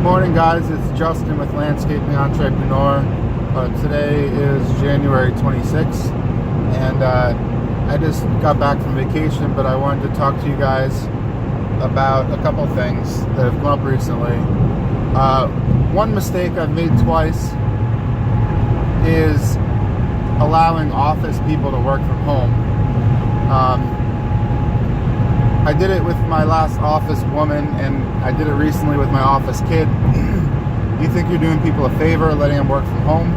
Morning, guys. It's Justin with Landscaping Entrepreneur. Today is January 26th, and I just got back from vacation, but I wanted to talk to you guys about a couple things that have come up recently. One mistake I've made twice is allowing office people to work from home. I did it with my last office woman, and I did it recently with my office kid. You think you're doing people a favor letting them work from home,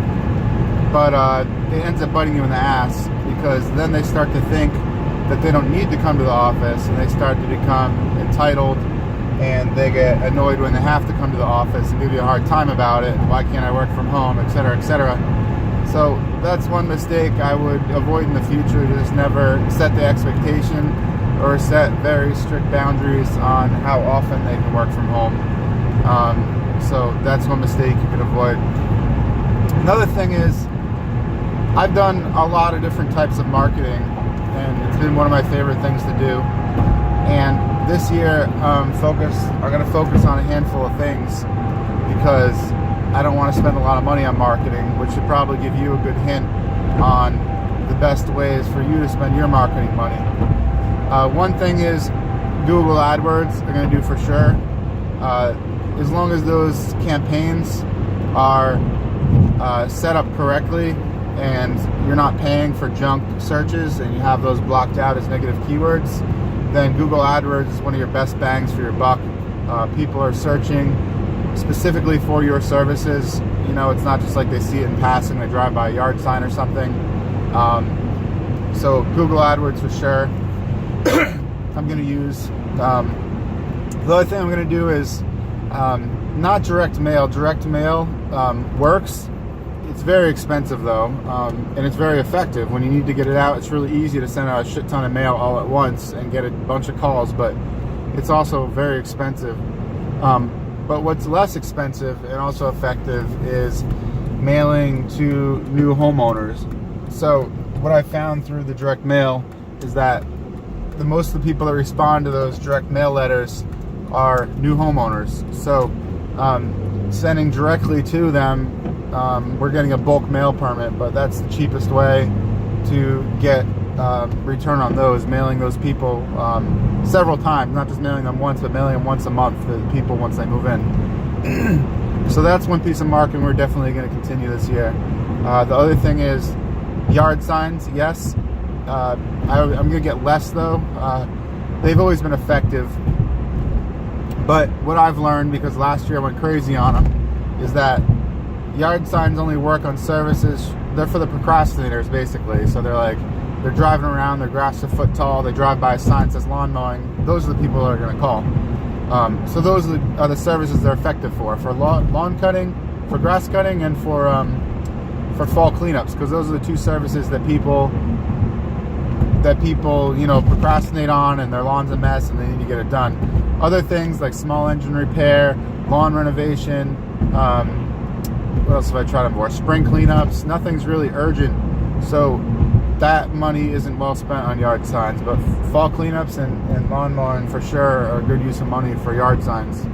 but it ends up biting you in the ass, because then they start to think that they don't need to come to the office, and they start to become entitled, and they get annoyed when they have to come to the office and give you a hard time about it. Why can't I work from home, etc., etc. So that's one mistake I would avoid in the future. Just never set the expectation or set very strict boundaries on how often they can work from home. So that's one mistake you can avoid. Another thing is, I've done a lot of different types of marketing, and it's been one of my favorite things to do. And this year, I'm going to focus on a handful of things, because I don't want to spend a lot of money on marketing, which should probably give you a good hint on the best ways for you to spend your marketing money. One thing is Google AdWords are going to do for sure. As long as those campaigns are set up correctly, and you're not paying for junk searches, and you have those blocked out as negative keywords, then Google AdWords is one of your best bangs for your buck. People are searching specifically for your services. You know, it's not just like they see it in passing, they drive by a yard sign or something. So Google AdWords for sure. I'm going to use. The other thing I'm going to do is not direct mail. Direct mail works. It's very expensive though, and it's very effective. When you need to get it out, it's really easy to send out a shit ton of mail all at once and get a bunch of calls, but it's also very expensive. But what's less expensive and also effective is mailing to new homeowners. So what I found through the direct mail is that most of the people that respond to those direct mail letters are new homeowners. So sending directly to them, we're getting a bulk mail permit, but that's the cheapest way to get return on those, mailing those people several times, not just mailing them once, but mailing them once a month to the people once they move in. So that's one piece of marketing we're definitely going to continue this year. The other thing is yard signs. Yes, I'm going to get less though. They've always been effective, but what I've learned, because last year I went crazy on them, is that yard signs only work on services. They're for the procrastinators, basically. So they're driving around, their grass a foot tall, they drive by a sign that says lawn mowing. Those are the people that are going to call. So those are the services they're effective for lawn cutting, for grass cutting, and for fall cleanups, because those are the two services that people procrastinate on, and their lawn's a mess and they need to get it done. Other things like small engine repair, lawn renovation, what else have I tried before? Spring cleanups. Nothing's really urgent, so that money isn't well spent on yard signs. But fall cleanups and lawn mowing for sure are a good use of money for yard signs.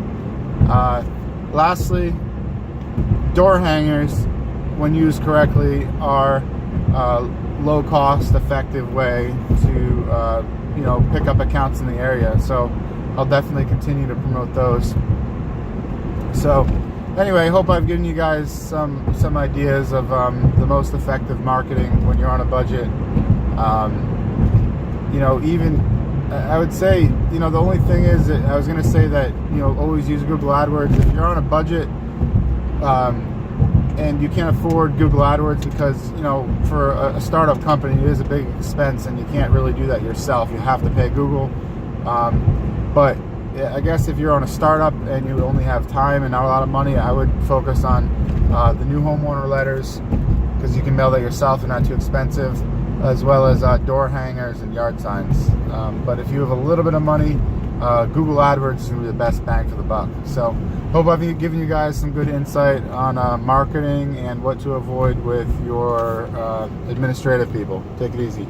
Lastly, door hangers, when used correctly, are low cost, effective way to pick up accounts in the area. So I'll definitely continue to promote those. So anyway, I hope I've given you guys some ideas of the most effective marketing when you're on a budget. Even I would say, the only thing is that I was going to say that, always use Google AdWords. If you're on a budget and you can't afford Google AdWords, because, for a startup company, it is a big expense, and you can't really do that yourself. You have to pay Google. But I guess if you're on a startup and you only have time and not a lot of money, I would focus on the new homeowner letters, because you can mail that yourself and not too expensive, as well as door hangers and yard signs. But if you have a little bit of money, Google AdWords is going to be the best bang for the buck. So hope I've given you guys some good insight on marketing and what to avoid with your administrative people. Take it easy.